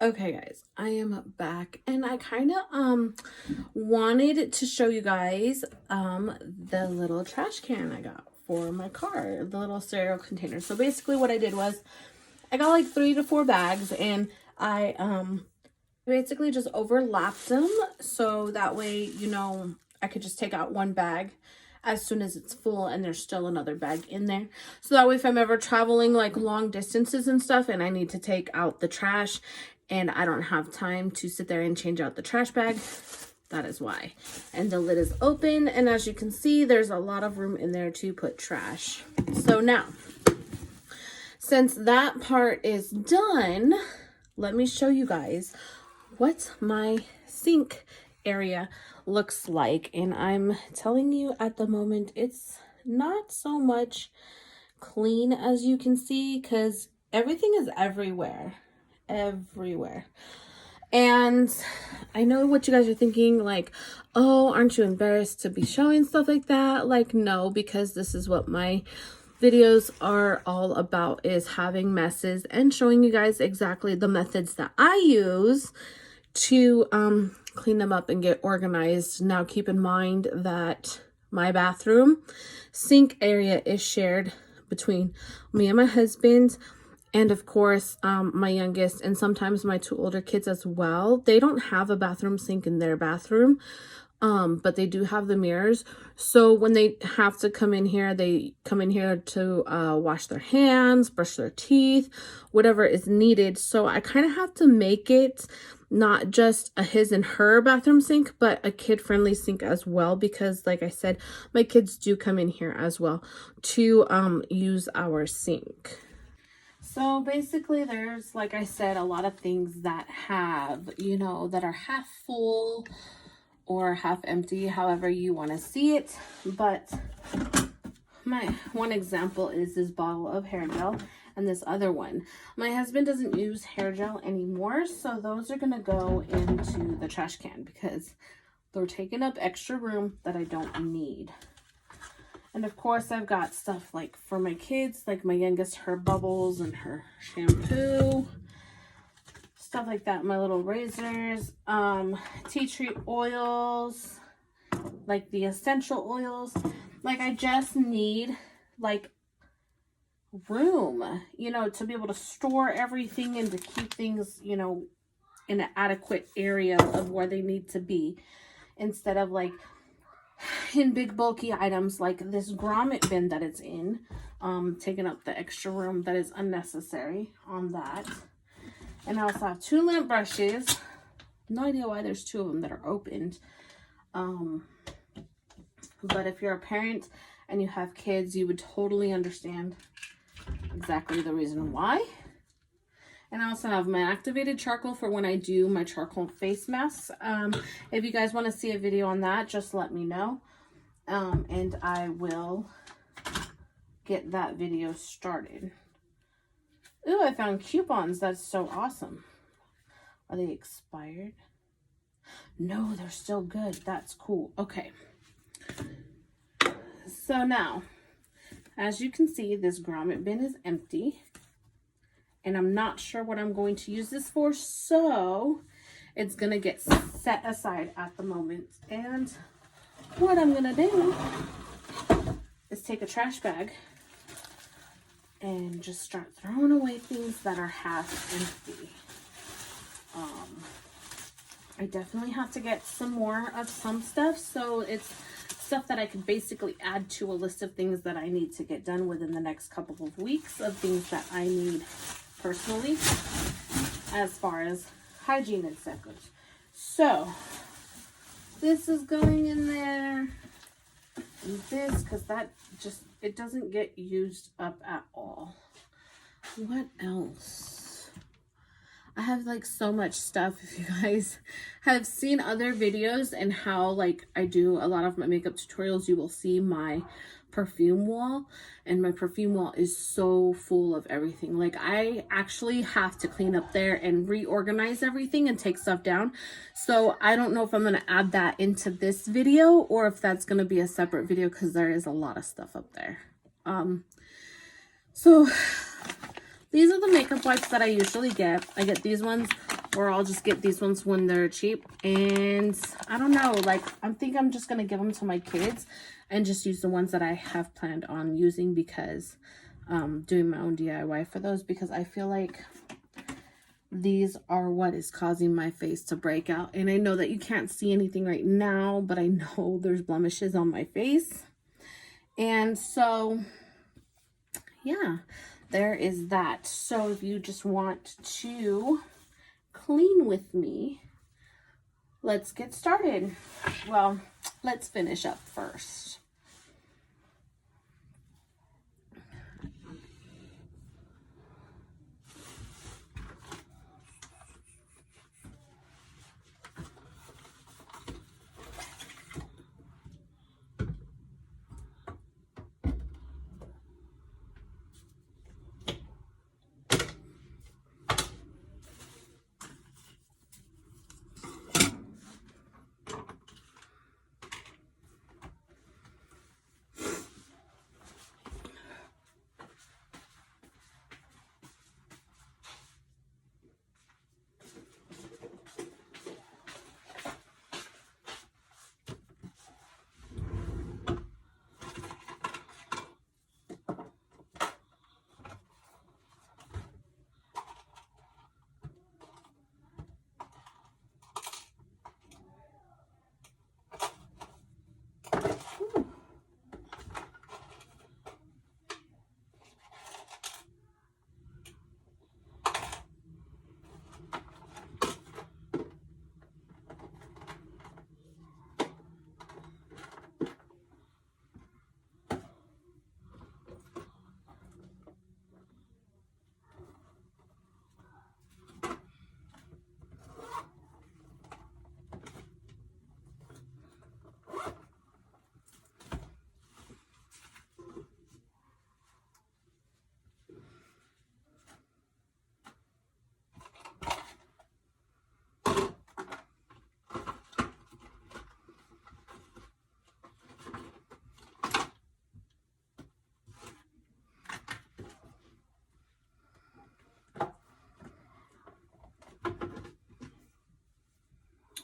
Okay guys, I am back and I kind of wanted to show you guys the little trash can I got for my car, the little cereal container. So basically what I did was I got like 3 to 4 bags and I basically just overlapped them so that way, I could just take out one bag as soon as it's full and there's still another bag in there. So that way if I'm ever traveling like long distances and stuff and I need to take out the trash and I don't have time to sit there and change out the trash bag, that is why. And the lid is open, and as you can see, there's a lot of room in there to put trash. So now, since that part is done, let me show you guys what my sink area looks like. And I'm telling you at the moment, it's not so much clean as you can see because everything is everywhere. And I know what you guys are thinking, like, oh, aren't you embarrassed to be showing stuff like that? Like, no, because this is what my videos are all about, is having messes and showing you guys exactly the methods that I use to clean them up and get organized. Now keep in mind that my bathroom sink area is shared between me and my husband, and of course my youngest, and sometimes my 2 older kids as well. They don't have a bathroom sink in their bathroom, but they do have the mirrors. So when they have to come in here, they come in here to wash their hands, brush their teeth, whatever is needed. So I kind of have to make it not just a his and her bathroom sink, but a kid-friendly sink as well, because like I said, my kids do come in here as well to use our sink. So basically there's, like I said, a lot of things that have, that are half full or half empty, however you want to see it. But my one example is this bottle of hair gel and this other one. My husband doesn't use hair gel anymore, so those are going to go into the trash can because they're taking up extra room that I don't need. And of course, I've got stuff like for my kids, like my youngest, her bubbles and her shampoo, stuff like that. My little razors, tea tree oils, like the essential oils. Like I just need like room, to be able to store everything and to keep things, in an adequate area of where they need to be, instead of like in big bulky items like this grommet bin that it's in, taking up the extra room that is unnecessary on that. And I also have 2 lint brushes. No idea why there's 2 of them that are opened. But if you're a parent and you have kids, you would totally understand exactly the reason why. And I also have my activated charcoal for when I do my charcoal face masks. If you guys want to see a video on that, just let me know. And I will get that video started. Ooh, I found coupons. That's so awesome. Are they expired? No, they're still good. That's cool. Okay. So now, as you can see, this grommet bin is empty. And I'm not sure what I'm going to use this for, so it's going to get set aside at the moment. And what I'm going to do is take a trash bag and just start throwing away things that are half empty. I definitely have to get some more of some stuff, so it's stuff that I could basically add to a list of things that I need to get done within the next couple of weeks, of things that I need personally as far as hygiene and stuff goes. So this is going in there, and this, because that just, it doesn't get used up at all. What else? I have like so much stuff. If you guys have seen other videos and how like I do a lot of my makeup tutorials, you will see my perfume wall, and my perfume wall is so full of everything. Like I actually have to clean up there and reorganize everything and take stuff down. So I don't know if I'm going to add that into this video or if that's going to be a separate video, because there is a lot of stuff up there. So these are the makeup wipes that I usually get. I get these ones or I'll just get these ones when they're cheap. And I don't know, like, I think I'm just gonna give them to my kids and just use the ones that I have planned on using, because doing my own DIY for those, because I feel like these are what is causing my face to break out. And I know that you can't see anything right now, but I know there's blemishes on my face. And so yeah, there is that. So if you just want to clean with me, let's get started. Well, let's finish up first.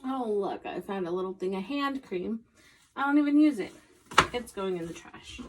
Oh, look, I found a little thing of hand cream. I don't even use it. It's going in the trash.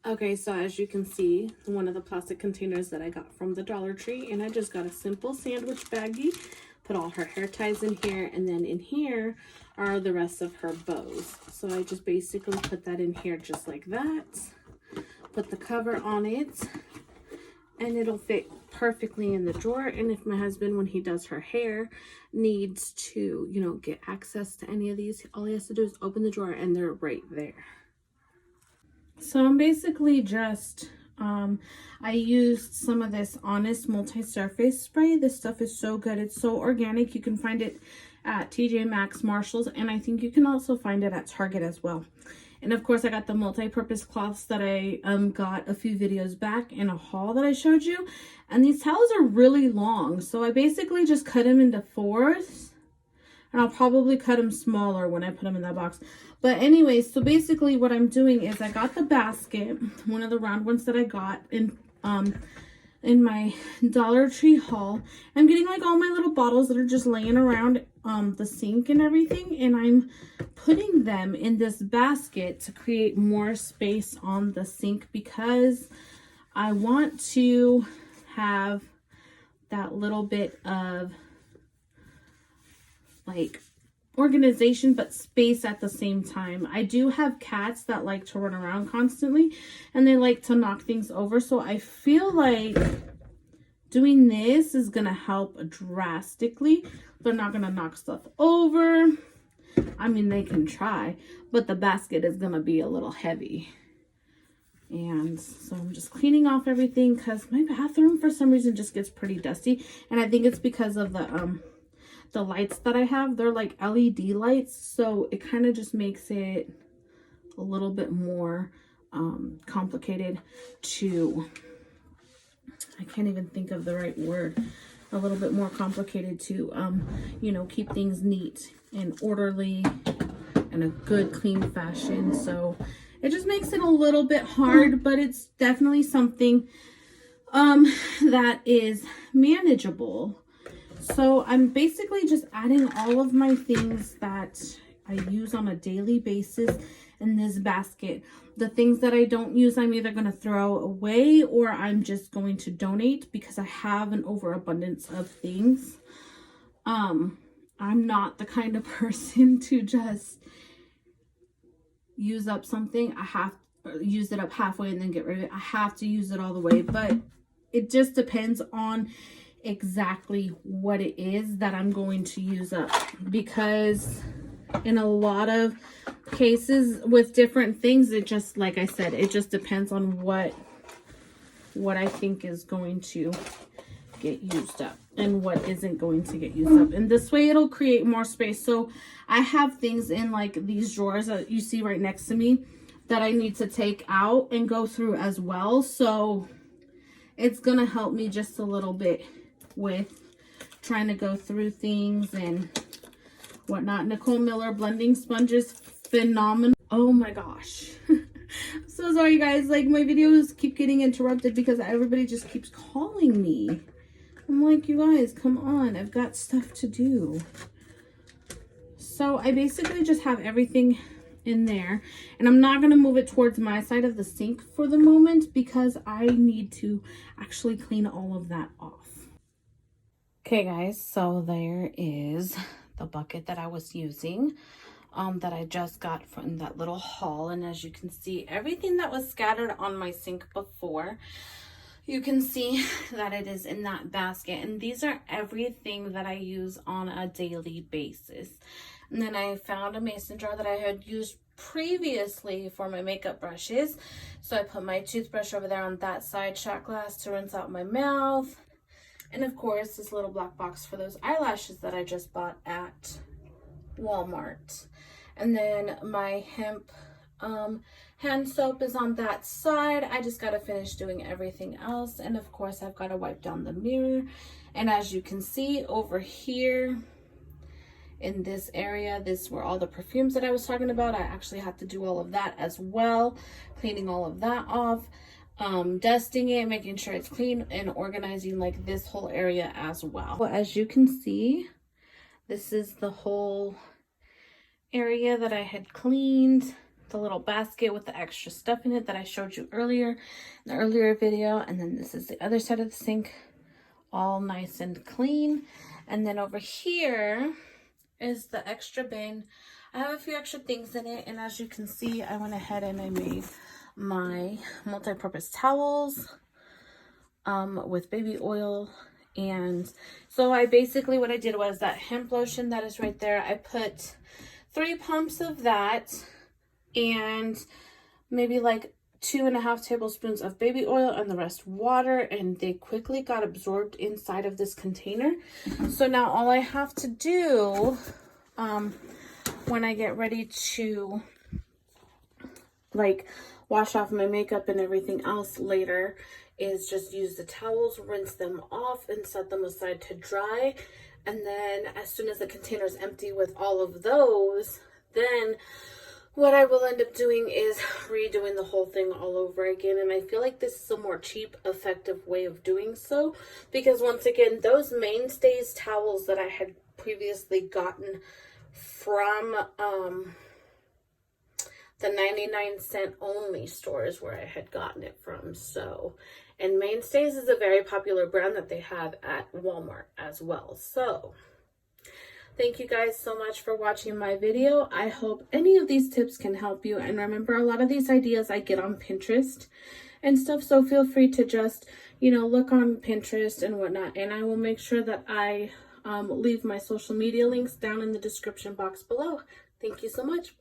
Okay, so as you can see, one of the plastic containers that I got from the Dollar Tree, and I just got a simple sandwich baggie. Put all her hair ties in here, and then in here are the rest of her bows. So I just basically put that in here just like that. Put the cover on it, and it'll fit perfectly in the drawer. And if my husband, when he does her hair, needs to, you know, get access to any of these, all he has to do is open the drawer and they're right there. So I'm basically just, I used some of this Honest multi-surface spray. This stuff is so good. It's so organic. You can find it at TJ Maxx, Marshalls, and I think you can also find it at Target as well. And of course, I got the multi-purpose cloths that I got a few videos back in a haul that I showed you. And these towels are really long. So I basically just cut them into fourths. And I'll probably cut them smaller when I put them in that box. But anyways, so basically what I'm doing is I got the basket, one of the round ones that I got in my Dollar Tree haul. I'm getting like all my little bottles that are just laying around the sink and everything. And I'm putting them in this basket to create more space on the sink, because I want to have that little bit of like organization but space at the same time. I do have cats that like to run around constantly and they like to knock things over, so I feel like doing this is gonna help drastically. They're not gonna knock stuff over. I mean, they can try, but the basket is gonna be a little heavy. And so I'm just cleaning off everything because my bathroom for some reason just gets pretty dusty, and I think it's because of the lights that I have. They're like LED lights, so it kind of just makes it a little bit more complicated to, I can't even think of the right word, a little bit more complicated to, you know, keep things neat and orderly in a good, clean fashion. So it just makes it a little bit hard, but it's definitely something that is manageable. So I'm basically just adding all of my things that I use on a daily basis in this basket. The things that I don't use, I'm either going to throw away or I'm just going to donate because I have an overabundance of things. I'm not the kind of person to just use up something. I have use it up halfway and then get rid of it. I have to use it all the way, but it just depends on exactly what it is that I'm going to use up, because in a lot of cases with different things, it just, like I said, it just depends on what I think is going to get used up and what isn't going to get used up. And this way it'll create more space. So I have things in like these drawers that you see right next to me that I need to take out and go through as well. So it's gonna help me just a little bit with trying to go through things and whatnot. Nicole Miller blending sponges, phenomenal. Oh my gosh. I'm so sorry guys, like my videos keep getting interrupted because everybody just keeps calling me. I'm like, you guys, come on, I've got stuff to do. So I basically just have everything in there, and I'm not going to move it towards my side of the sink for the moment because I need to actually clean all of that off. Okay guys, so there is the bucket that I was using, that I just got from that little haul. And as you can see, everything that was scattered on my sink before, you can see that it is in that basket. And these are everything that I use on a daily basis. And then I found a mason jar that I had used previously for my makeup brushes. So I put my toothbrush over there on that side, shot glass to rinse out my mouth. And of course, this little black box for those eyelashes that I just bought at Walmart. And then my hemp hand soap is on that side. I just got to finish doing everything else. And of course, I've got to wipe down the mirror. And as you can see over here, in this area, this were all the perfumes that I was talking about. I actually have to do all of that as well, cleaning all of that off, dusting it, making sure it's clean, and organizing like this whole area as well. Well, as you can see, this is the whole area that I had cleaned, the little basket with the extra stuff in it that I showed you earlier in the earlier video. And then this is the other side of the sink, all nice and clean. And then over here is the extra bin. I have a few extra things in it, and as you can see, I went ahead and I made my multi-purpose towels with baby oil. And so I basically, what I did was that hemp lotion that is right there, I put 3 pumps of that and maybe like 2.5 tablespoons of baby oil and the rest water, and they quickly got absorbed inside of this container. So now all I have to do when I get ready to like wash off my makeup and everything else later is just use the towels, rinse them off, and set them aside to dry. And then as soon as the container is empty with all of those, then what I will end up doing is redoing the whole thing all over again. And I feel like this is a more cheap, effective way of doing so, because once again, those Mainstays towels that I had previously gotten from the 99-cent only stores where I had gotten it from. So, and Mainstays is a very popular brand that they have at Walmart as well. So thank you guys so much for watching my video. I hope any of these tips can help you. And remember, a lot of these ideas I get on Pinterest and stuff. So feel free to just, you know, look on Pinterest and whatnot. And I will make sure that I leave my social media links down in the description box below. Thank you so much.